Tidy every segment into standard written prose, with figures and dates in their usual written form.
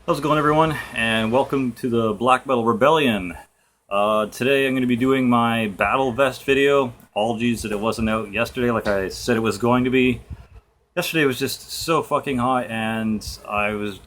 How's it going, everyone? And welcome to the Black Metal Rebellion. Today I'm going to be doing my Battle Vest video. Apologies that it wasn't out yesterday like I said it was going to be. Yesterday was just so fucking hot, and I was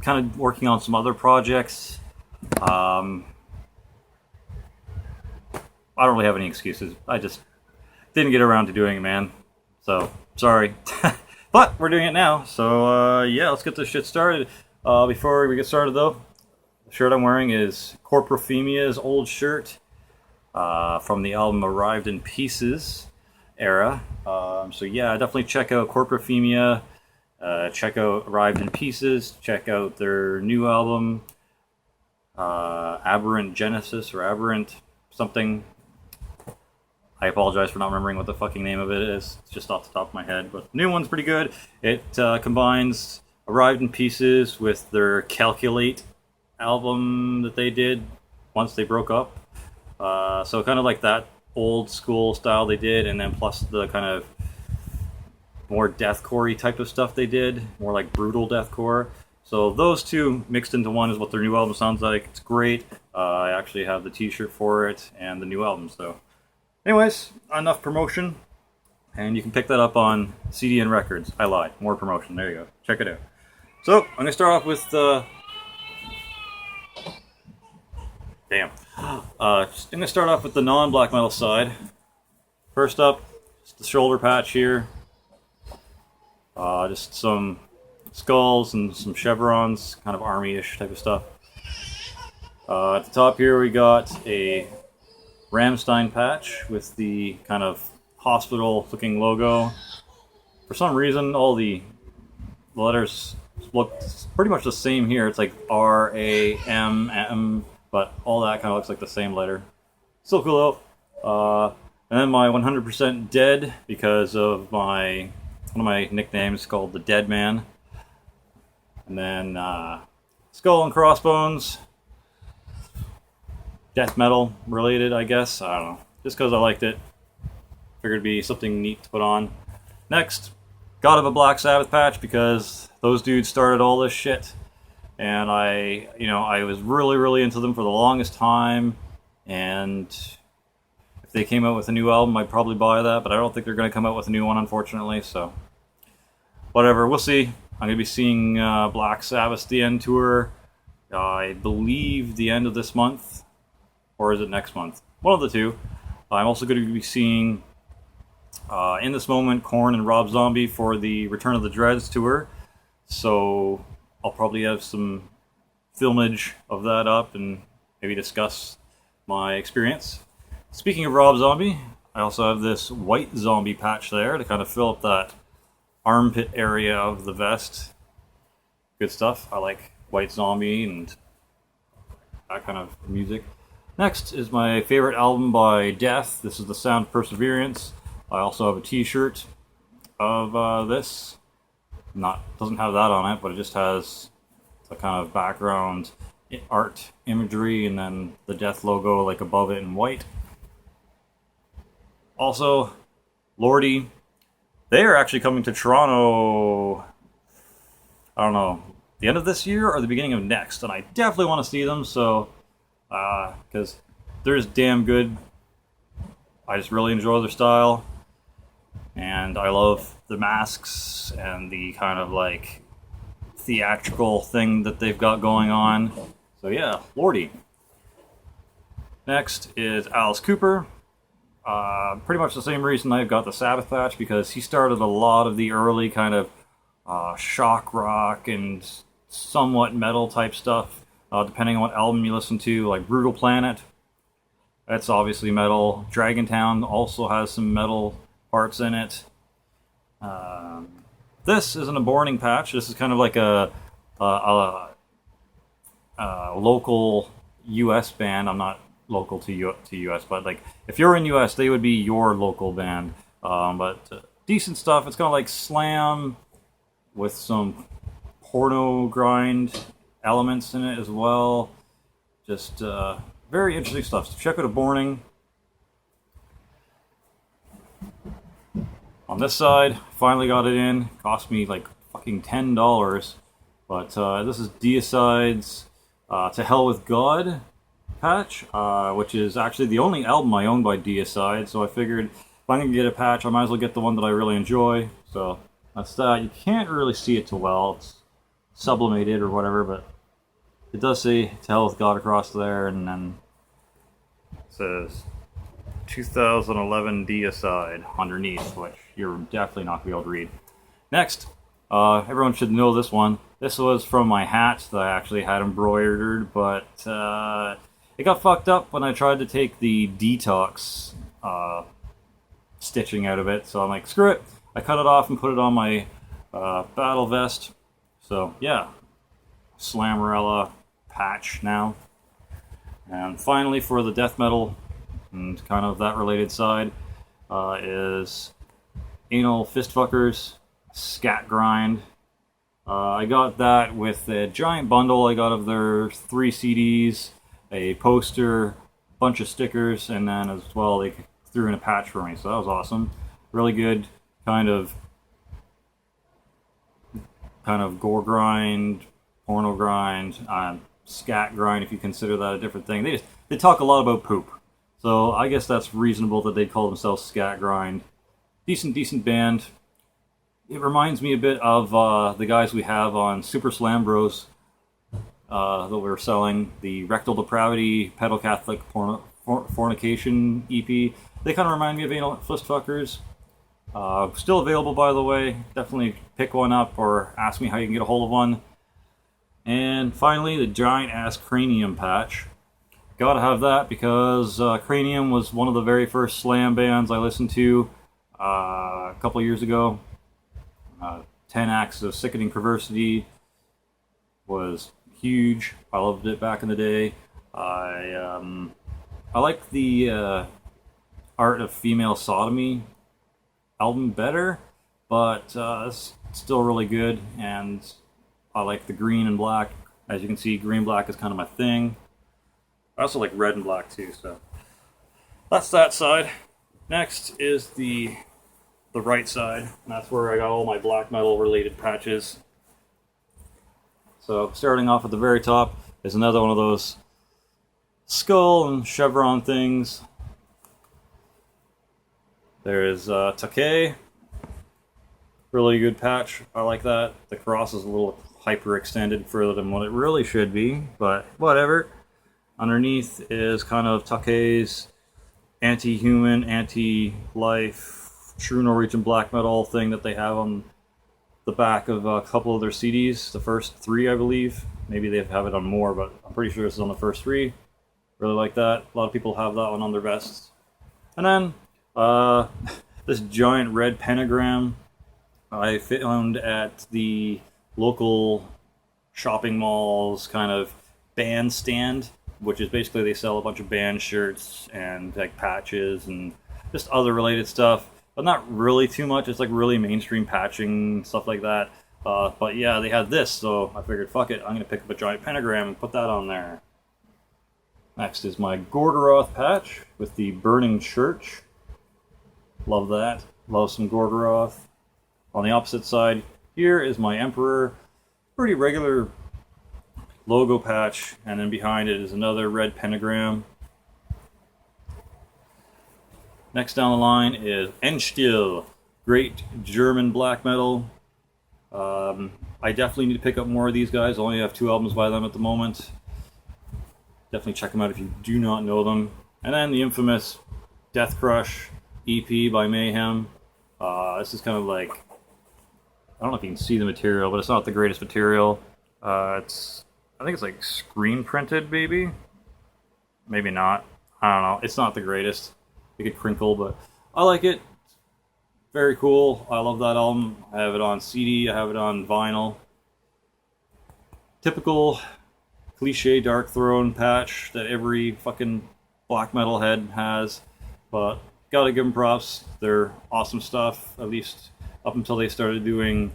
kind of working on some other projects. I don't really have any excuses. I just didn't get around to doing it, man. So, sorry. But we're doing it now, so yeah, let's get this shit started. Before we get started, though, the shirt I'm wearing is Corporophemia's old shirt from the album Arrived in Pieces era. So yeah, definitely check out Corporophemia. Check out Arrived in Pieces. Check out their new album, Aberrant Genesis or Aberrant something. I apologize for not remembering what the fucking name of it is. It's just off the top of my head. But the new one's pretty good. It combines Arrived in Pieces with their Calculate album that they did once they broke up. So kind of like that old school style they did, and then plus the kind of more deathcore-y type of stuff they did, more like brutal deathcore. So those two mixed into one is what their new album sounds like. It's great. I actually have the t-shirt for it and the new album, so... Anyways, enough promotion, and you can pick that up on CDN Records. I lied. More promotion. There you go. Check it out. So, I'm going to start off with Damn. I'm going to start off with the non-black metal side. First up, just the shoulder patch here. Just some skulls and some chevrons, kind of army-ish type of stuff. At the top here we got a Rammstein patch with the kind of hospital-looking logo. For some reason, all the letters look pretty much the same here. It's like R-A-M-M, but all that kind of looks like the same letter. Still cool though. And then my 100% Dead, because of one of my nicknames called the Dead Man. And then Skull and Crossbones. Death metal related, I guess. I don't know. Just because I liked it. Figured it'd be something neat to put on. Next, God of a Black Sabbath patch, because those dudes started all this shit. And I was really, really into them for the longest time. And if they came out with a new album, I'd probably buy that. But I don't think they're going to come out with a new one, unfortunately. So, whatever. We'll see. I'm going to be seeing Black Sabbath's The End Tour, I believe, the end of this month. Or is it next month? One of the two. I'm also going to be seeing, in this moment, Korn and Rob Zombie for the Return of the Dreads tour. So I'll probably have some filmage of that up and maybe discuss my experience. Speaking of Rob Zombie, I also have this white zombie patch there to kind of fill up that armpit area of the vest. Good stuff. I like White Zombie and that kind of music. Next is my favorite album by Death. This is The Sound of Perseverance. I also have a t-shirt of this. Doesn't have that on it, but it just has the kind of background art imagery and then the Death logo like above it in white. Also, Lordi. They are actually coming to Toronto, I don't know, the end of this year or the beginning of next, and I definitely want to see them, so... because they're just damn good. I just really enjoy their style, and I love the masks and the kind of like theatrical thing that they've got going on. So yeah, Lordi. Next is Alice Cooper. Pretty much the same reason I've got the Sabbath patch, because he started a lot of the early kind of shock rock and somewhat metal type stuff. Depending on what album you listen to, like Brutal Planet, that's obviously metal. Dragontown also has some metal parts in it. This isn't a Borning patch. This is kind of like a local U.S. band. I'm not local to U.S., but like if you're in U.S., they would be your local band. But decent stuff. It's kind of like slam with some porno grind elements in it as well. Just very interesting stuff. So check out a Borning. On this side, finally got it in. Cost me like fucking $10. But this is Deicide's To Hell With God patch, which is actually the only album I own by Deicide, so I figured if I'm going to get a patch, I might as well get the one that I really enjoy. So that's that. You can't really see it too well. It's sublimated or whatever, but it does say To Hell With God across there, and then it says 2011 Deicide underneath, which you're definitely not going to be able to read. Next, everyone should know this one. This was from my hat that I actually had embroidered, but it got fucked up when I tried to take the detox stitching out of it, so I'm like, screw it. I cut it off and put it on my battle vest. So, yeah, Slammerella patch now. And finally, for the death metal and kind of that related side, is Anal Fistfuckers Scat Grind. I got that with a giant bundle I got of their 3 CDs, a poster, bunch of stickers, and then as well they threw in a patch for me, so that was awesome. Really good kind of gore grind, porno grind, scat grind if you consider that a different thing. They talk a lot about poop, so I guess that's reasonable that they call themselves Scat Grind. Decent band. It reminds me a bit of the guys we have on Super Slam Bros that we're selling, the Rectal Depravity Pedal Catholic Fornication EP. They kind of remind me of Anal Fistfuckers. Still available, by the way. Definitely pick one up or ask me how you can get a hold of one. And finally, the giant ass Cranium patch. Gotta have that because Cranium was one of the very first slam bands I listened to a couple years ago. 10 Acts of Sickening Perversity was huge. I loved it back in the day. I like the Art of Female Sodomy album better, but it's still really good, and I like the green and black. As you can see, green black is kind of my thing. I also like red and black too, so that's that side. Next is the right side, and that's where I got all my black metal related patches. So starting off at the very top is another one of those skull and chevron things. There is Takei, really good patch. I like that. The cross is a little hyper extended further than what it really should be, but whatever. Underneath is kind of Takei's anti-human, anti-life, true Norwegian black metal thing that they have on the back of a couple of their CDs. The first 3, I believe. Maybe they have it on more, but I'm pretty sure this is on the first 3. Really like that. A lot of people have that one on their vests. And then this giant red pentagram I found at the local shopping mall's kind of band stand, which is basically they sell a bunch of band shirts and like patches and just other related stuff, but not really too much. It's like really mainstream patching, stuff like that. But yeah, they had this, so I figured, fuck it, I'm going to pick up a giant pentagram and put that on there. Next is my Gorgoroth patch with the Burning Church. Love that. Love some Gorgoroth. On the opposite side, here is my Emperor. Pretty regular logo patch, and then behind it is another red pentagram. Next down the line is Endstill, great German black metal. I definitely need to pick up more of these guys. I only have 2 albums by them at the moment. Definitely check them out if you do not know them. And then the infamous Death Crush EP by Mayhem. This is kind of like, I don't know if you can see the material, but it's not the greatest material. I think it's like screen printed, maybe? Maybe not. I don't know. It's not the greatest. It could crinkle, but I like it. Very cool. I love that album. I have it on CD. I have it on vinyl. Typical cliche Dark Throne patch that every fucking black metal head has. But gotta give them props. They're awesome stuff. At least up until they started doing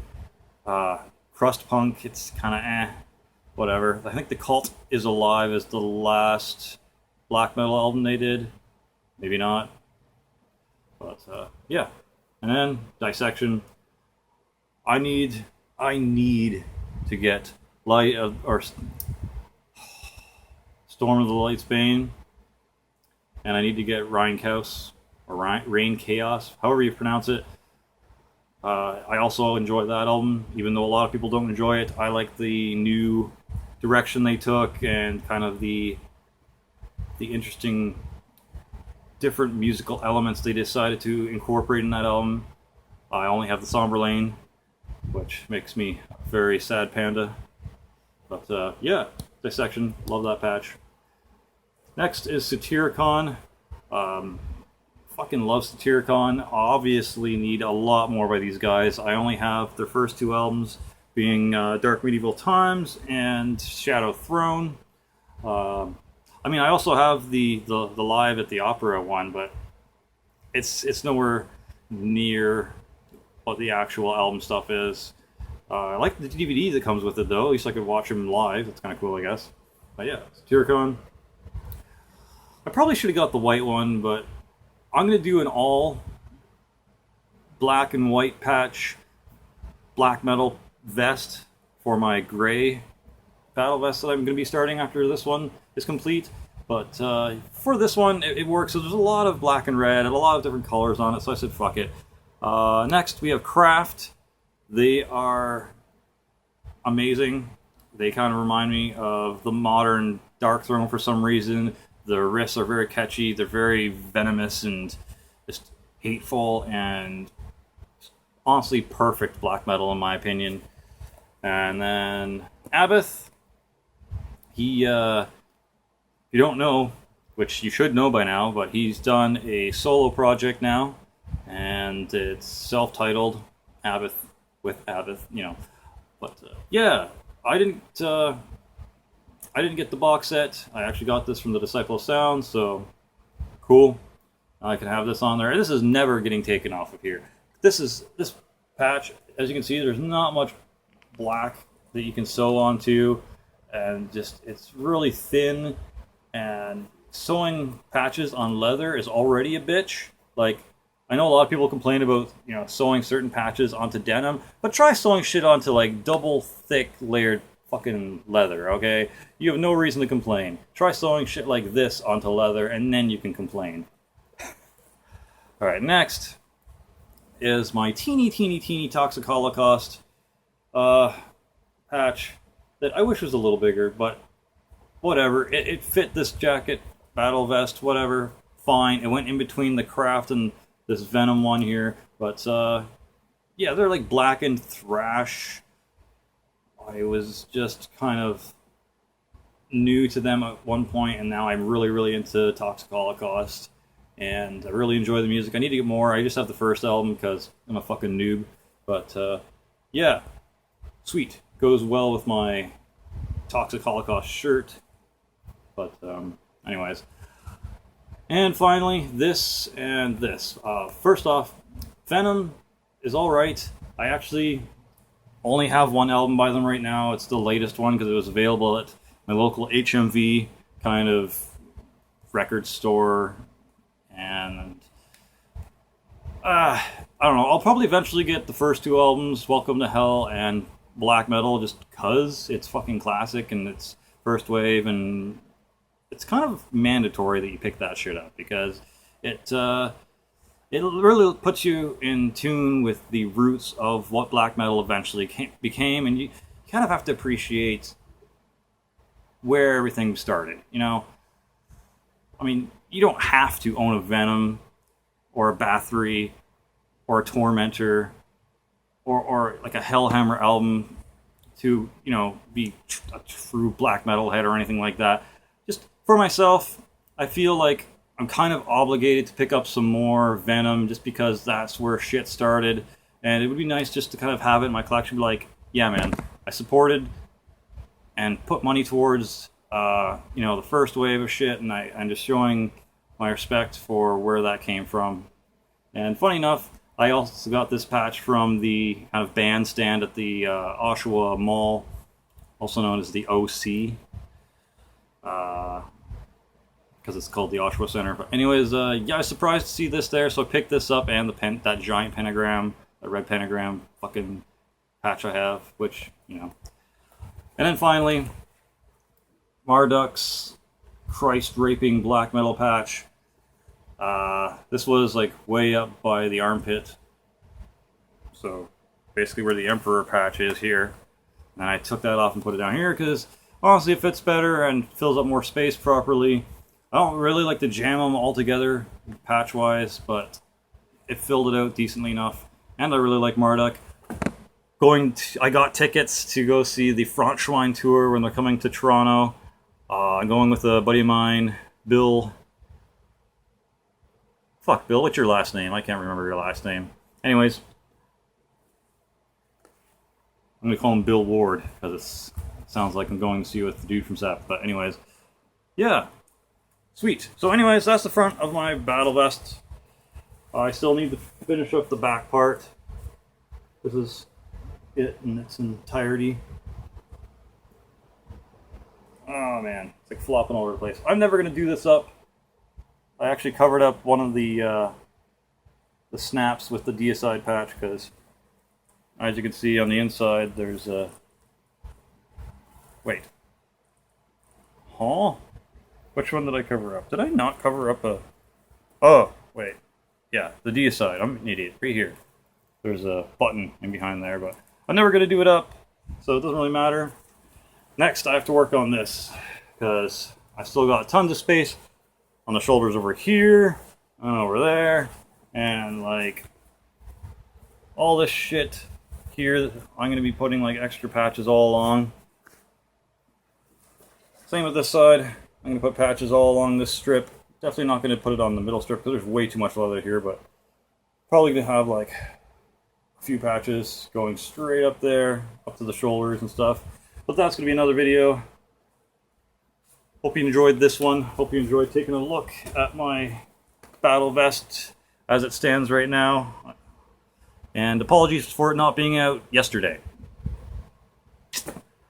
crust punk. It's kind of whatever. I think The Cult Is Alive is the last black metal album they did. Maybe not. But yeah. And then Dissection. I need to get Light or Storm of the Light's Bane, and I need to get Rain Chaos or Rain Chaos, however you pronounce it. I also enjoy that album, even though a lot of people don't enjoy it. I like the new direction they took and kind of the interesting different musical elements they decided to incorporate in that album. I only have the Somber Lane, which makes me a very sad panda. But yeah, Dissection, love that patch. Next is Satyricon. Fucking love Satyricon. Obviously need a lot more by these guys. I only have their first two albums, being Dark Medieval Times and Shadow Throne. I mean, I also have the Live at the Opera one, but it's nowhere near what the actual album stuff is. I like the DVD that comes with it, though. At least I could watch them live. It's kind of cool, I guess. But yeah, Satyricon. I probably should have got the white one, but I'm going to do an all black and white patch black metal vest for my gray battle vest that I'm going to be starting after this one is complete. But for this one, it works. So there's a lot of black and red and a lot of different colors on it, so I said fuck it. Next, we have Craft. They are amazing. They kind of remind me of the modern Darkthrone for some reason. The riffs are very catchy. They're very venomous and just hateful and honestly perfect black metal in my opinion. And then Abath. He, if you don't know, which you should know by now, but he's done a solo project now, and it's self-titled Abath with Abath, you know. But yeah, I didn't get the box set. I actually got this from the Disciple of Sound, so cool. I can have this on there. This is never getting taken off of here. This patch, as you can see, there's not much black that you can sew onto, and just it's really thin. And sewing patches on leather is already a bitch. Like, I know a lot of people complain about, you know, sewing certain patches onto denim, but try sewing shit onto like double thick layered fucking leather, okay? You have no reason to complain. Try sewing shit like this onto leather, and then you can complain. Alright, next is my teeny Toxic Holocaust patch that I wish was a little bigger, but whatever. It fit this jacket, battle vest, whatever, fine. It went in between the Craft and this Venom one here, but yeah, they're like blackened thrash. I was just kind of new to them at one point, and now I'm really into Toxic Holocaust, and I really enjoy the music. I need to get more. I just have the first album because I'm a fucking noob, but yeah, sweet. Goes well with my Toxic Holocaust shirt, but anyways. And finally, this and this. First off, Venom is alright. I actually only have one album by them right now. It's the latest one because it was available at my local HMV kind of record store. And I don't know. I'll probably eventually get the first two albums, Welcome to Hell and Black Metal, just because it's fucking classic and it's first wave, and it's kind of mandatory that you pick that shit up because it really puts you in tune with the roots of what black metal eventually became, and you kind of have to appreciate where everything started. You know, I mean, you don't have to own a Venom or a Bathory or a Tormentor or like a Hellhammer album to, you know, be a true black metal head or anything like that. Just for myself, I feel like I'm kind of obligated to pick up some more Venom just because that's where shit started. And it would be nice just to kind of have it in my collection. Be like, yeah, man, I supported and put money towards, you know, the first wave of shit, and I'm just showing my respect for where that came from. And funny enough, I also got this patch from the kind of bandstand at the Oshawa Mall, also known as the OC, because it's called the Oshawa Center. But anyways, yeah, I was surprised to see this there, so I picked this up, and that giant pentagram, that red pentagram fucking patch I have, which, you know. And then finally, Marduk's Christ-raping black metal patch. This was like way up by the armpit. So basically where the Emperor patch is here. And I took that off and put it down here because honestly it fits better and fills up more space properly. I don't really like to jam them all together patch-wise, but it filled it out decently enough. And I really like Marduk. I got tickets to go see the Frontschwein tour when they're coming to Toronto. I'm going with a buddy of mine, Bill. Fuck, Bill, what's your last name? I can't remember your last name. Anyways, I'm going to call him Bill Ward, because it sounds like I'm going to see with the dude from Sabbath. But anyways, yeah. Sweet. So anyways, that's the front of my battle vest. I still need to finish up the back part. This is it in its entirety. Oh man, it's like flopping all over the place. I'm never going to do this up. I actually covered up one of the snaps with the deicide patch because, as you can see on the inside, there's a... Wait. Huh? Which one did I cover up? Did I not cover up a... Oh, wait. Yeah, the deicide. I'm an idiot. Right here. There's a button in behind there, but I'm never going to do it up, so it doesn't really matter. Next, I have to work on this, because I still got tons of space on the shoulders over here, and over there, and like all this shit here. I'm going to be putting like extra patches all along. Same with this side. I'm going to put patches all along this strip. Definitely not going to put it on the middle strip because there's way too much leather here, but probably going to have like a few patches going straight up there, up to the shoulders and stuff. But that's going to be another video. Hope you enjoyed this one. Hope you enjoyed taking a look at my battle vest as it stands right now. And apologies for it not being out yesterday.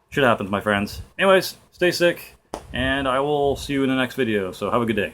Shit happens, my friends. Anyways, stay sick, and I will see you in the next video, so have a good day.